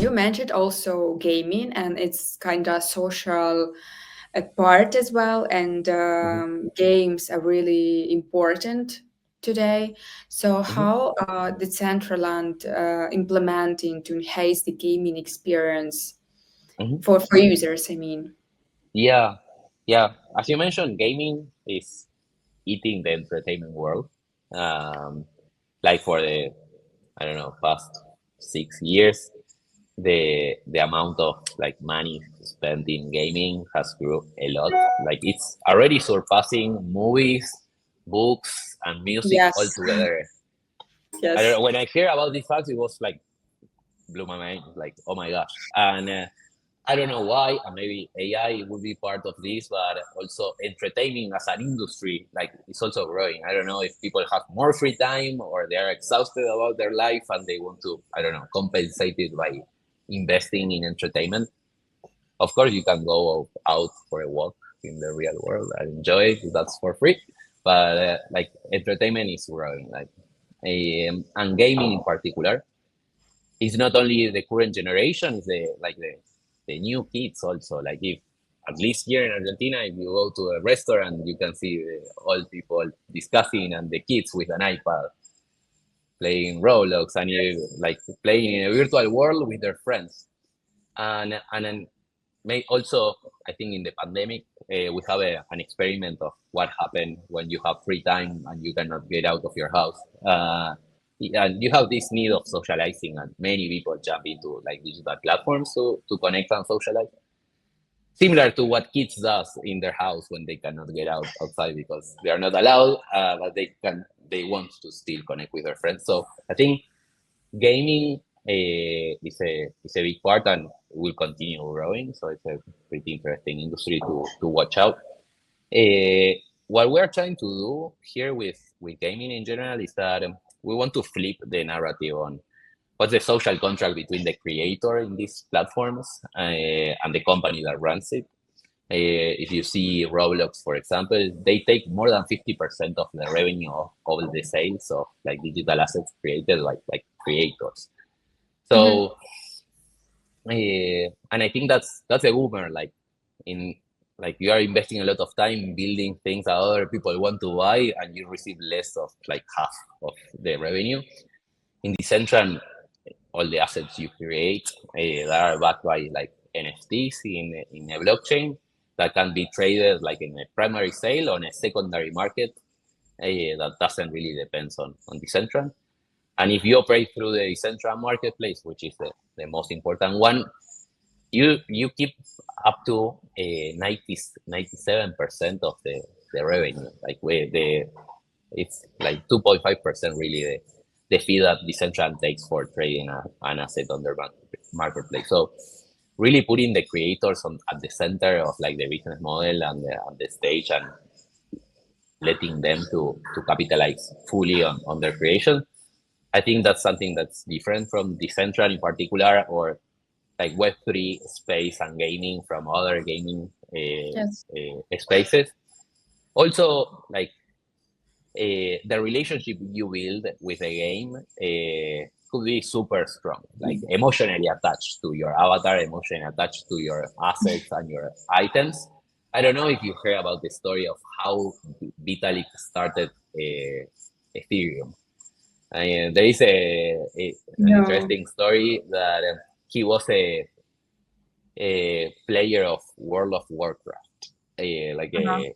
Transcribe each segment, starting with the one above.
you mentioned also gaming, and it's kind of social part as well. And Mhm, games are really important today. So mhm, how Decentraland implementing to enhance the gaming experience mhm. for users? I mean, Yeah, yeah. As you mentioned, gaming is eating the entertainment world. Um, like for the, I don't know, past 6 years, the amount of like money spent in gaming has grew a lot. Like it's already surpassing movies, books, and music yes, altogether. I don't yes. know. When I hear about these facts, it was like blew my mind. Like, oh my gosh. And I don't know why, and maybe AI will be part of this, but also entertaining as an industry, like it's also growing. I don't know if people have more free time or they are exhausted about their life and they want to, I don't know, compensate it by investing in entertainment. Of course, you can go out for a walk in the real world and enjoy it. That's for free, but like entertainment is growing, like and gaming in particular it's not only the current generation, it's the new kids also. Like if at least here in Argentina, if you go to a restaurant, you can see the old people discussing and the kids with an iPad playing Roblox and you like playing in a virtual world with their friends. And then may also I think in the pandemic we have an experiment of what happened when you have free time and you cannot get out of your house. And you have this need of socializing, and many people jump into like digital platforms to connect and socialize. Similar to what kids does in their house when they cannot get out outside because they are not allowed, but they want to still connect with their friends. So I think gaming is a big part and will continue growing. So it's a pretty interesting industry to watch out. What we're trying to do here with gaming in general is that we want to flip the narrative on what's the social contract between the creator in these platforms and the company that runs it. If you see Roblox, for example, they take more than 50% of the revenue of all the sales of like digital assets created like creators. Hmm. So, and I think that's a boomer. Like in like you are investing a lot of time building things that other people want to buy, and you receive less of like half of the revenue. In Decentraland, all the assets you create that are backed by like NFTs in a blockchain that can be traded like in a primary sale on a secondary market. That doesn't really depend on Decentraland. And if you operate through the Decentraland marketplace, which is the most important one, you keep up to 97% of the revenue. Like it's like 2.5% really the fee that Decentraland takes for trading an asset on their marketplace. So really putting the creators at the center of like the business model and the stage and letting them to capitalize fully on their creation. I think that's something that's different from Decentral in particular, or like Web3 space and gaming from other gaming Yes. spaces. Also, like the relationship you build with a game could be super strong, like emotionally attached to your avatar, emotionally attached to your assets and your items. I don't know if you heard about the story of how Vitalik started Ethereum. And there is an No. interesting story that he was a player of World of Warcraft, like Uh-huh.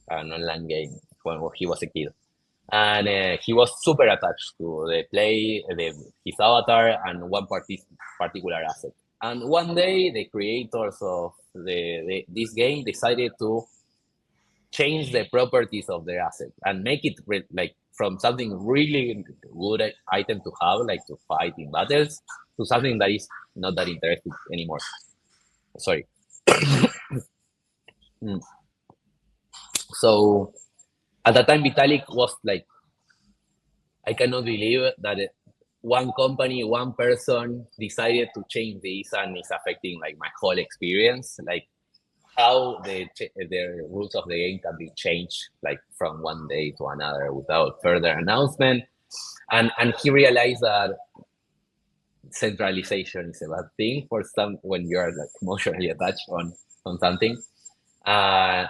an online game when he was a kid. And he was super attached to the play, his avatar, and one particular asset. And one day, the creators of this game decided to change the properties of the asset and make it like from something really good item to have, like to fight in battles, to something that is not that interesting anymore. Sorry. Mm. So at that time, Vitalik was like, I cannot believe that one company, one person decided to change this and it's affecting like my whole experience. Like how the rules of the game can be changed like from one day to another without further announcement. And he realized that centralization is a bad thing for some when you are like emotionally attached on something. Uh,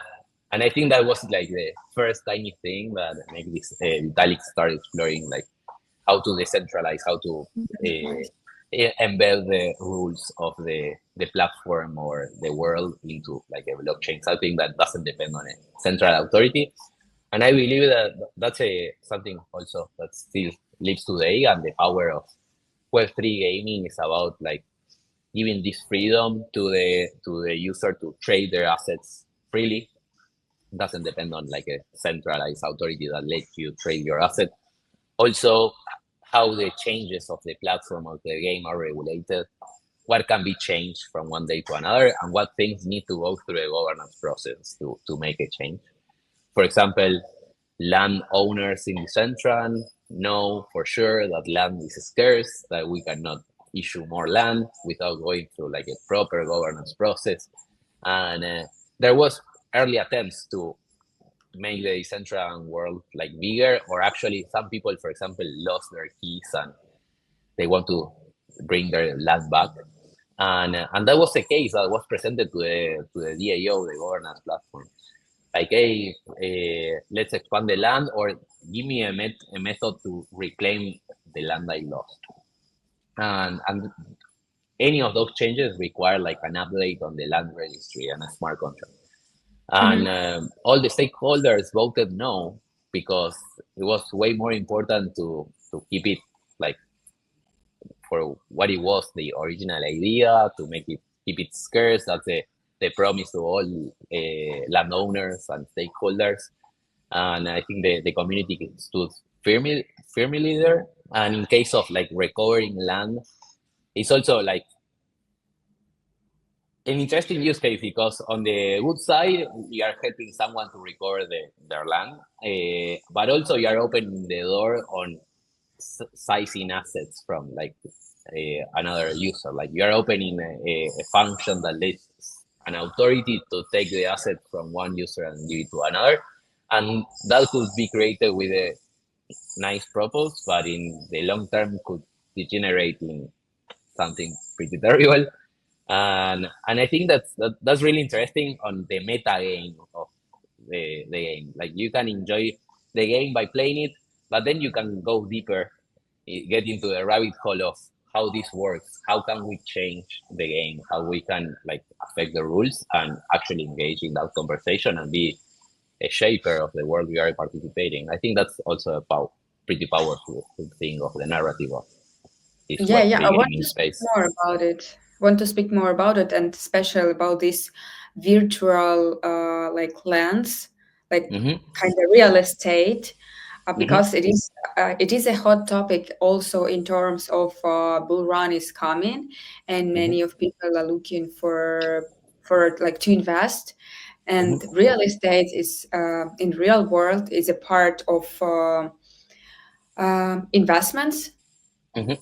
and I think that was like the first tiny thing that maybe this Vitalik started exploring, like how to decentralize, how to embed the rules of the platform or the world into like a blockchain, something that doesn't depend on a central authority. And I believe that that's a something also that still lives today, and the power of Web3 gaming is about like giving this freedom to the user to trade their assets freely. It doesn't depend on like a centralized authority that lets you trade your asset. Also, how the changes of the platform of the game are regulated, what can be changed from one day to another, and what things need to go through the governance process to make a change. For example, landowners in Decentraland know for sure that land is scarce, that we cannot issue more land without going through like a proper governance process. And there was early attempts to make the Decentraland world like bigger, or actually some people, for example, lost their keys and they want to bring their land back. And that was the case that was presented to the DAO, the governance platform. Like, hey, let's expand the land, or give me a method to reclaim the land I lost. And any of those changes require like an update on the land registry and a smart contract. And Mhm. all the stakeholders voted no, because it was way more important to keep it like for what it was, the original idea, to make it keep it scarce. That's the promise to all landowners and stakeholders. And I think the community stood firmly there. And in case of like recovering land, it's also like an interesting use case, because on the good side, we are helping someone to recover their land, but also you are opening the door on sizing assets from like another user. Like you are opening a function that lets an authority to take the asset from one user and give it to another, and that could be created with a nice purpose, but in the long term could degenerate in something pretty terrible. And I think that's really interesting on the meta game of the game. Like you can enjoy the game by playing it, but then you can go deeper, get into the rabbit hole of how this works, how can we change the game, how we can like affect the rules and actually engage in that conversation and be a shaper of the world we are participating. I think that's also a pretty powerful thing of the narrative of this Yeah, yeah. I Web3 want gaming to speak space. more about it. Want to speak more about it, and especially about this virtual like lands, like Mm-hmm, kind of real estate, mm-hmm, because it is a hot topic also in terms of bull run is coming, and mm-hmm, many of people are looking for like to invest, and mm-hmm, real estate is in real world is a part of investments. mm-hmm,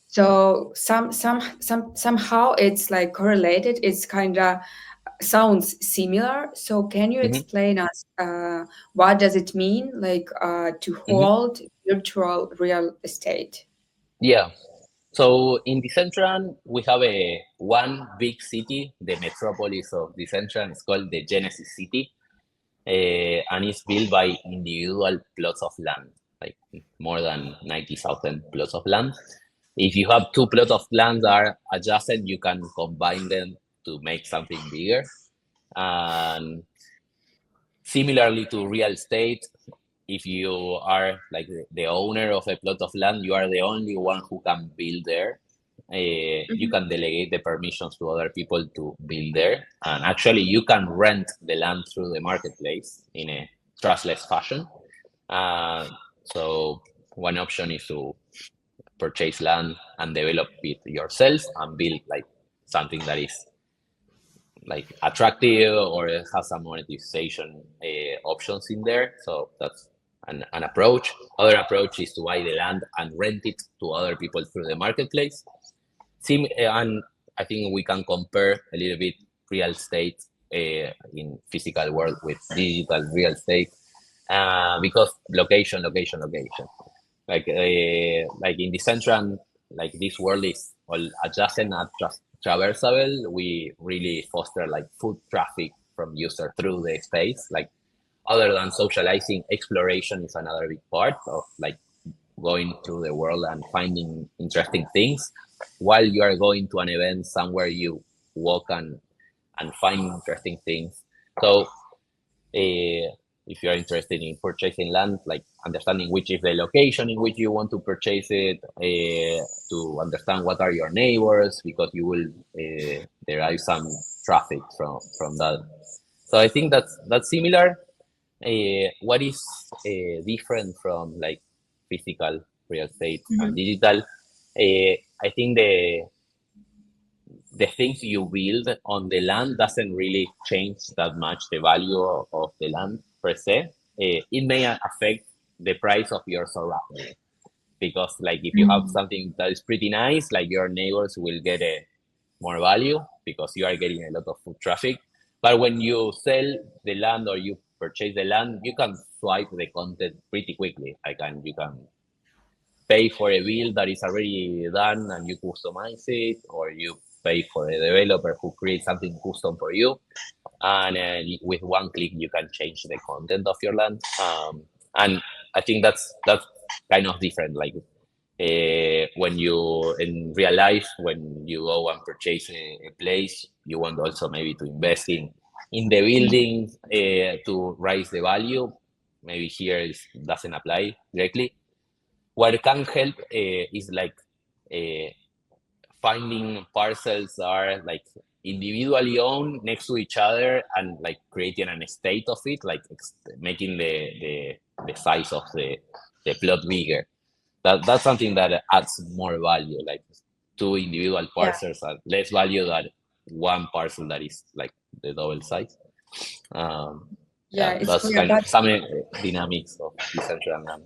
So somehow it's like correlated. It's kind of sounds similar. So can you mm-hmm, explain us what does it mean like to mm-hmm. hold virtual real estate? Yeah. So in Decentraland, we have a one big city, the metropolis of Decentraland. It's called the Genesis City, and it's built by individual plots of land, like more than 90,000 plots of land. If you have two plots of land that are adjacent, you can combine them to make something bigger. And similarly to real estate, if you are like the owner of a plot of land, you are the only one who can build there. You Mhm. can delegate the permissions to other people to build there. And actually, you can rent the land through the marketplace in a trustless fashion. Uh, so, one option is to purchase land and develop it yourself and build like something that is like attractive or it has some monetization options in there. So that's an approach. Other approach is to buy the land and rent it to other people through the marketplace. And I think we can compare a little bit real estate in physical world with digital real estate, because location. Like in the central like this world is all adjacent and traversable, we really foster like foot traffic from user through the space. Like other than socializing, exploration is another big part of like going through the world and finding interesting things. While you are going to an event somewhere, you walk and find interesting things. So if you're interested in purchasing land, like understanding which is the location in which you want to purchase it, to understand what are your neighbors, because you will derive some traffic from that. So I think that's similar. What is different from like physical real estate and digital? I think the things you build on the land doesn't really change that much the value of the land per se. It may affect the price of your surrounding, because like if you have something that is pretty nice, like your neighbors will get more value because you are getting a lot of foot traffic. But when you sell the land or you purchase the land, you can swipe the content pretty quickly. You can pay for a bill that is already done and you customize it, or you pay for a developer who creates something custom for you, and with one click you can change the content of your land. And I think that's kind of different. Like when you in real life, when you go and purchase a place, you want also maybe to invest in the building to raise the value. Maybe here it doesn't apply directly. What can help is like finding parcels that are like individually owned next to each other and like creating an estate of it, like making the size of the plot bigger. That's something that adds more value. Like two individual Yeah. parcels are less value than one parcel that is like the double size. Yeah, it's That's clear. kind of some dynamics of Decentraland.